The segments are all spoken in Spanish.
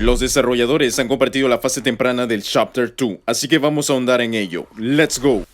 Los desarrolladores han compartido la fase temprana del Chapter 2, así que vamos a ahondar en ello. ¡Let's go!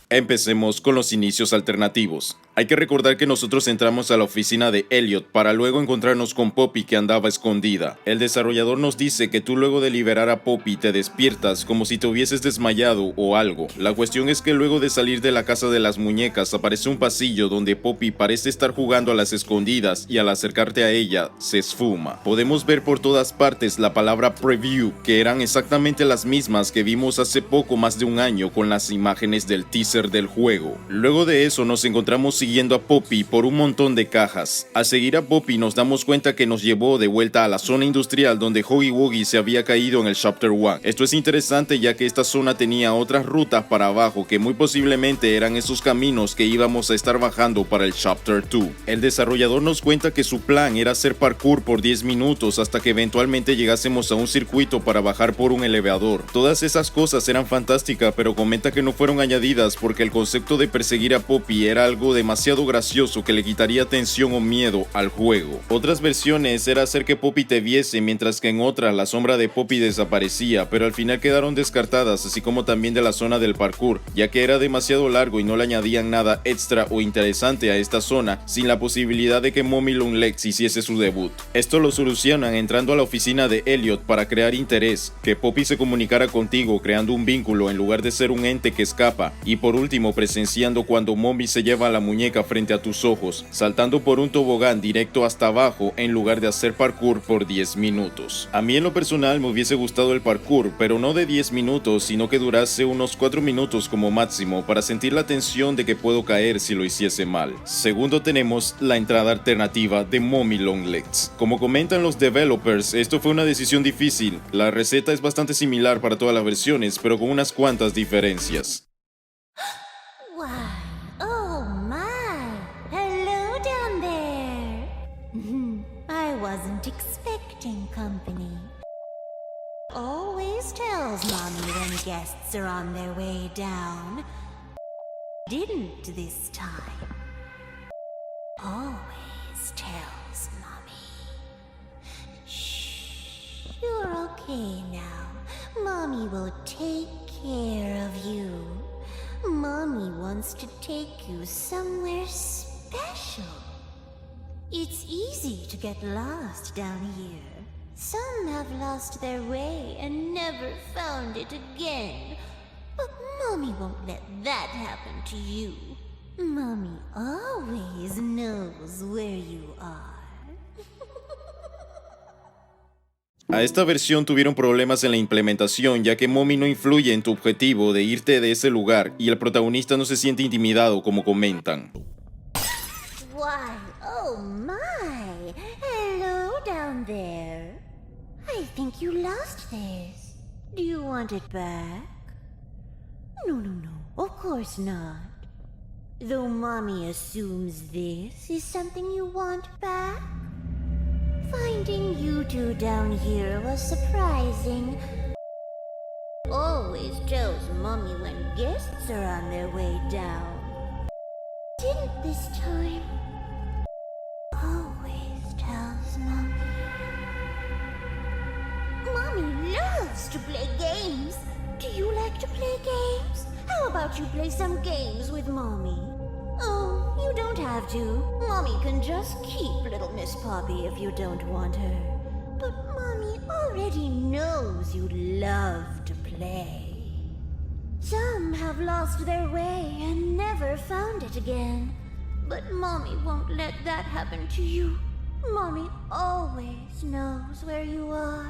Empecemos con los inicios alternativos. Hay que recordar que nosotros entramos a la oficina de Elliot para luego encontrarnos con Poppy que andaba escondida. El desarrollador nos dice que tú luego de liberar a Poppy te despiertas como si te hubieses desmayado o algo. La cuestión es que luego de salir de la casa de las muñecas aparece un pasillo donde Poppy parece estar jugando a las escondidas y al acercarte a ella se esfuma. Podemos ver por todas partes la palabra preview, que eran exactamente las mismas que vimos hace poco más de un año con las imágenes del teaser del juego. Luego de eso nos encontramos siguiendo a Poppy por un montón de cajas. Al seguir a Poppy nos damos cuenta que nos llevó de vuelta a la zona industrial donde Huggy Wuggy se había caído en el Chapter 1. Esto es interesante ya que esta zona tenía otras rutas para abajo que muy posiblemente eran esos caminos que íbamos a estar bajando para el Chapter 2. El desarrollador nos cuenta que su plan era hacer parkour por 10 minutos hasta que eventualmente llegásemos a un circuito para bajar por un elevador. Todas esas cosas eran fantásticas, pero comenta que no fueron añadidas porque el concepto de perseguir a Poppy era algo demasiado gracioso que le quitaría tensión o miedo al juego. Otras versiones era hacer que Poppy te viese, mientras que en otras la sombra de Poppy desaparecía, pero al final quedaron descartadas, así como también de la zona del parkour, ya que era demasiado largo y no le añadían nada extra o interesante a esta zona, sin la posibilidad de que Mommy Long Legs hiciese su debut. Esto lo solucionan entrando a la oficina de Elliot para crear interés, que Poppy se comunicara contigo creando un vínculo en lugar de ser un ente que escapa, y por último presenciando cuando Mommy se lleva a la muñeca frente a tus ojos, saltando por un tobogán directo hasta abajo en lugar de hacer parkour por 10 minutos. A mí en lo personal me hubiese gustado el parkour, pero no de 10 minutos, sino que durase unos 4 minutos como máximo para sentir la tensión de que puedo caer si lo hiciese mal. Segundo tenemos la entrada alternativa de Mommy Long Legs. Como comentan los developers, esto fue una decisión difícil. La receta es bastante similar para todas las versiones, pero con unas cuantas diferencias. Why, oh my, hello down there. I wasn't expecting company. Always tells Mommy when guests are on their way down. Didn't this time. Always tells Mommy. Shh, you're okay now. Mommy will take care of you. Mommy wants to take you somewhere special. It's easy to get lost down here. Some have lost their way and never found it again. But Mommy won't let that happen to you. Mommy always knows where you are. A esta versión tuvieron problemas en la implementación, ya que Mommy no influye en tu objetivo de irte de ese lugar y el protagonista no se siente intimidado como comentan. Why, oh my! Hello down there. I think you lost this. Do you want it back? No, of course not. Though Mommy assumes this is something you want back. Finding you two down here was surprising. Always tells Mommy when guests are on their way down. Didn't this time. Always tells Mommy. Mommy loves to play games. Do you like to play games? How about you play some games with Mommy? Oh, you don't have to. Mommy can just keep little Miss Poppy if you don't want her. But Mommy already knows you love to play. Some have lost their way and never found it again. But Mommy won't let that happen to you. Mommy always knows where you are.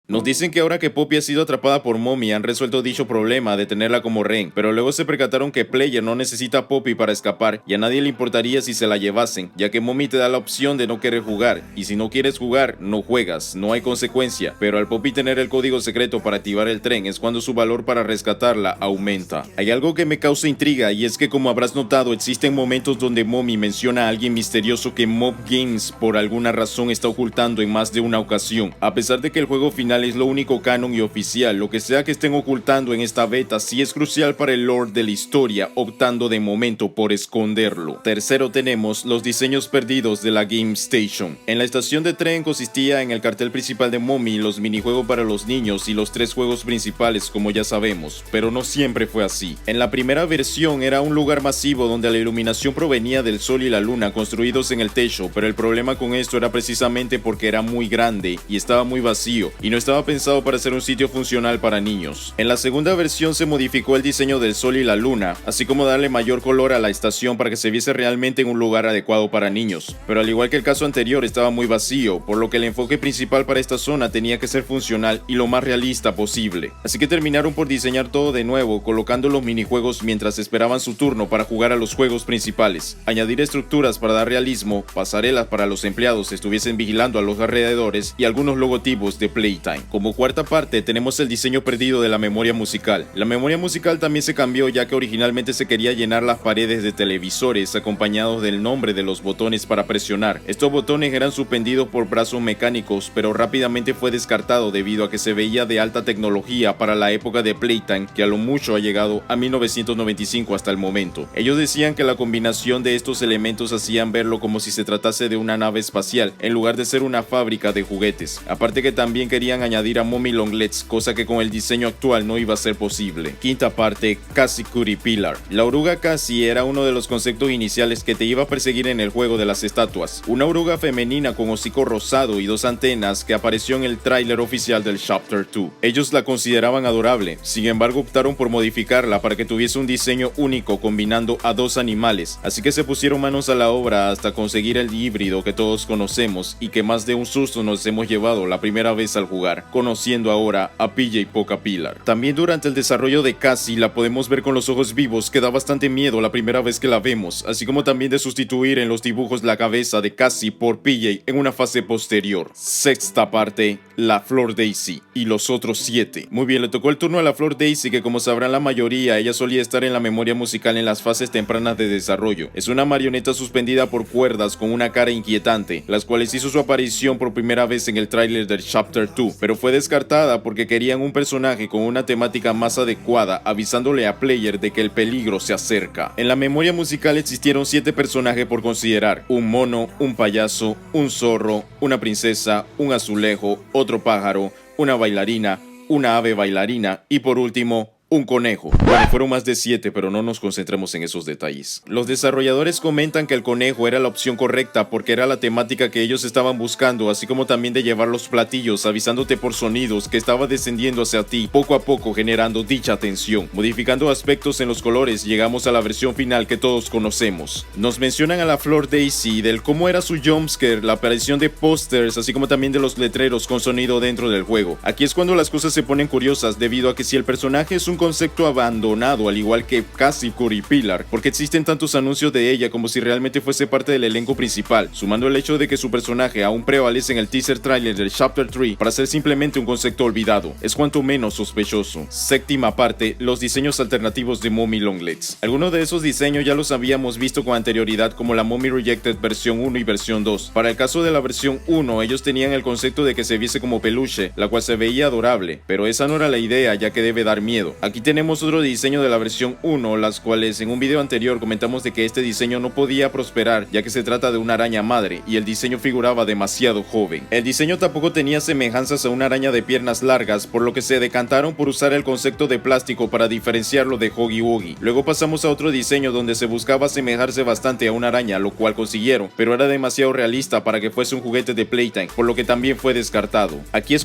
Nos dicen que ahora que Poppy ha sido atrapada por Mommy han resuelto dicho problema de tenerla como rehén, pero luego se percataron que Player no necesita a Poppy para escapar y a nadie le importaría si se la llevasen, ya que Mommy te da la opción de no querer jugar, y si no quieres jugar, no juegas, no hay consecuencia, pero al Poppy tener el código secreto para activar el tren es cuando su valor para rescatarla aumenta. Hay algo que me causa intriga y es que, como habrás notado, existen momentos donde Mommy menciona a alguien misterioso que Mob Games por alguna razón está ocultando en más de una ocasión, a pesar de que el juego final final es lo único canon y oficial. Lo que sea que estén ocultando en esta beta sí es crucial para el lore de la historia, optando de momento por esconderlo. Tercero tenemos los diseños perdidos de la Game Station. En la estación de tren consistía en el cartel principal de Mommy, los minijuegos para los niños y los 3 juegos principales, como ya sabemos, pero no siempre fue así. En la primera versión era un lugar masivo donde la iluminación provenía del sol y la luna construidos en el techo, pero el problema con esto era precisamente porque era muy grande y estaba muy vacío y no estaba pensado para ser un sitio funcional para niños. En la segunda versión se modificó el diseño del sol y la luna, así como darle mayor color a la estación para que se viese realmente en un lugar adecuado para niños, pero al igual que el caso anterior estaba muy vacío, por lo que el enfoque principal para esta zona tenía que ser funcional y lo más realista posible. Así que terminaron por diseñar todo de nuevo, colocando los minijuegos mientras esperaban su turno para jugar a los juegos principales, añadir estructuras para dar realismo, pasarelas para los empleados estuviesen vigilando a los alrededores y algunos logotipos de Playtime. Como cuarta parte tenemos el diseño perdido de la memoria musical. La memoria musical también se cambió, ya que originalmente se quería llenar las paredes de televisores acompañados del nombre de los botones para presionar. Estos botones eran suspendidos por brazos mecánicos, pero rápidamente fue descartado debido a que se veía de alta tecnología para la época de Playtime, que a lo mucho ha llegado a 1995 hasta el momento. Ellos decían que la combinación de estos elementos hacían verlo como si se tratase de una nave espacial en lugar de ser una fábrica de juguetes. Aparte que también querían añadir a Mommy Longlets, cosa que con el diseño actual no iba a ser posible. Quinta parte, Cassie Caterpillar. La oruga Cassie era uno de los conceptos iniciales que te iba a perseguir en el juego de las estatuas. Una oruga femenina con hocico rosado y 2 antenas que apareció en el tráiler oficial del Chapter 2. Ellos la consideraban adorable, sin embargo optaron por modificarla para que tuviese un diseño único combinando a 2 animales, así que se pusieron manos a la obra hasta conseguir el híbrido que todos conocemos y que más de un susto nos hemos llevado la primera vez al jugar, conociendo ahora a PJ Caterpillar. También durante el desarrollo de Cassie la podemos ver con los ojos vivos, que da bastante miedo la primera vez que la vemos, así como también de sustituir en los dibujos la cabeza de Cassie por PJ en una fase posterior. Sexta parte, la Flor Daisy y los otros 7. Muy bien, le tocó el turno a la Flor Daisy, que como sabrán la mayoría, ella solía estar en la memoria musical en las fases tempranas de desarrollo. Es una marioneta suspendida por cuerdas con una cara inquietante, las cuales hizo su aparición por primera vez en el tráiler del Chapter 2, pero fue descartada porque querían un personaje con una temática más adecuada, avisándole a player de que el peligro se acerca. En la memoria musical existieron 7 personajes por considerar: un mono, un payaso, un zorro, una princesa, un azulejo, otro pájaro, una bailarina, una ave bailarina y por último, un conejo. Bueno, fueron más de 7, pero no nos concentremos en esos detalles. Los desarrolladores comentan que el conejo era la opción correcta porque era la temática que ellos estaban buscando, así como también de llevar los platillos avisándote por sonidos que estaba descendiendo hacia ti, poco a poco generando dicha tensión. Modificando aspectos en los colores, llegamos a la versión final que todos conocemos. Nos mencionan a la Flor Daisy, del cómo era su jumpscare, la aparición de pósters, así como también de los letreros con sonido dentro del juego. Aquí es cuando las cosas se ponen curiosas, debido a que si el personaje es un concepto abandonado, al igual que Cassie Caterpillar, porque existen tantos anuncios de ella como si realmente fuese parte del elenco principal, sumando el hecho de que su personaje aún prevalece en el teaser trailer del Chapter 3 para ser simplemente un concepto olvidado, es cuanto menos sospechoso. Séptima parte, los diseños alternativos de Mommy Longlets. Algunos de esos diseños ya los habíamos visto con anterioridad, como la Mommy Rejected versión 1 y versión 2. Para el caso de la versión 1, ellos tenían el concepto de que se viese como peluche, la cual se veía adorable, pero esa no era la idea, ya que debe dar miedo. Aquí tenemos otro diseño de la versión 1, las cuales en un video anterior comentamos de que este diseño no podía prosperar, ya que se trata de una araña madre y el diseño figuraba demasiado joven. El diseño tampoco tenía semejanzas a una araña de piernas largas, por lo que se decantaron por usar el concepto de plástico para diferenciarlo de Huggy Wuggy. Luego pasamos a otro diseño donde se buscaba asemejarse bastante a una araña, lo cual consiguieron, pero era demasiado realista para que fuese un juguete de Playtime, por lo que también fue descartado. Aquí es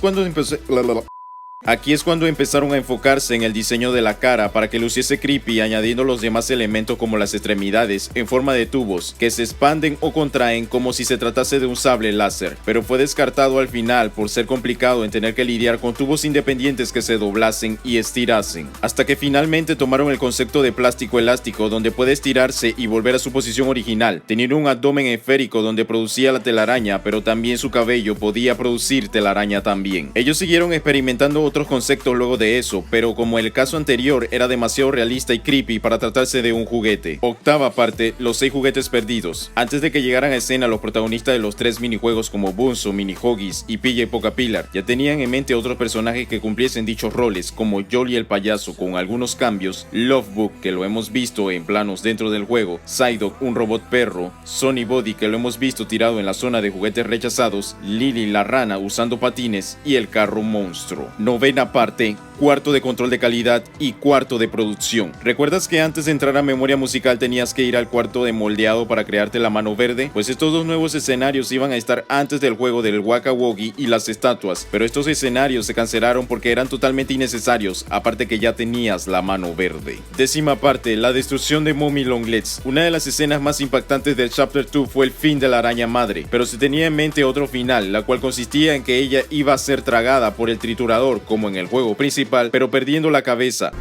cuando empezaron a enfocarse en el diseño de la cara para que luciese creepy, añadiendo los demás elementos como las extremidades en forma de tubos que se expanden o contraen como si se tratase de un sable láser, pero fue descartado al final por ser complicado en tener que lidiar con tubos independientes que se doblasen y estirasen, hasta que finalmente tomaron el concepto de plástico elástico donde puede estirarse y volver a su posición original, teniendo un abdomen esférico donde producía la telaraña, pero también su cabello podía producir telaraña también. Ellos siguieron experimentando otros conceptos luego de eso, pero como el caso anterior era demasiado realista y creepy para tratarse de un juguete. Octava parte, los 6 juguetes perdidos. Antes de que llegaran a escena los protagonistas de los 3 minijuegos como Bunzo, Mini Huggies y PJ Pocapilar, ya tenían en mente otros personajes que cumpliesen dichos roles, como Jolly el payaso con algunos cambios, Lovebook, que lo hemos visto en planos dentro del juego, Psyduck, un robot perro, Sonny Body, que lo hemos visto tirado en la zona de juguetes rechazados, Lily la rana usando patines y el carro monstruo. Novena parte, cuarto de control de calidad y cuarto de producción. ¿Recuerdas que antes de entrar a memoria musical tenías que ir al cuarto de moldeado para crearte la mano verde? Pues estos dos nuevos escenarios iban a estar antes del juego del Waka Woggy y las estatuas, pero estos escenarios se cancelaron porque eran totalmente innecesarios, aparte que ya tenías la mano verde. Décima parte, la destrucción de Mommy Longlegs. Una de las escenas más impactantes del Chapter 2 fue el fin de la araña madre, pero se tenía en mente otro final, la cual consistía en que ella iba a ser tragada por el triturador como en el juego principal, pero perdiendo la cabeza.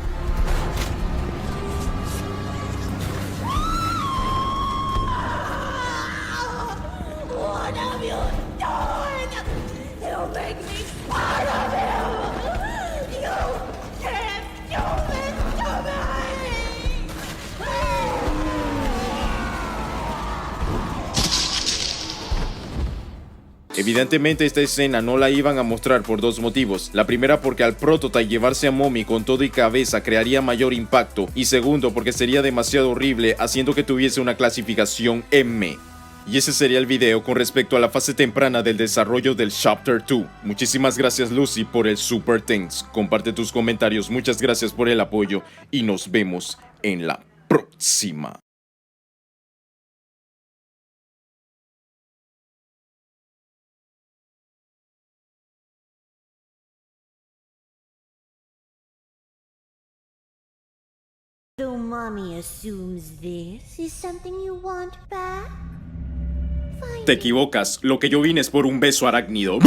What have you done? You make me part of you! You can't do this to me! Evidentemente esta escena no la iban a mostrar por dos motivos. La primera porque al Prototype llevarse a Mommy con todo y cabeza crearía mayor impacto, y segundo porque sería demasiado horrible haciendo que tuviese una clasificación M. Y ese sería el video con respecto a la fase temprana del desarrollo del Chapter 2. Muchísimas gracias Lucy por el Super Thanks. Comparte tus comentarios, muchas gracias por el apoyo y nos vemos en la próxima. So mommy assumes this is something you want back? Fine. Te equivocas, lo que yo vine es por un beso arácnido.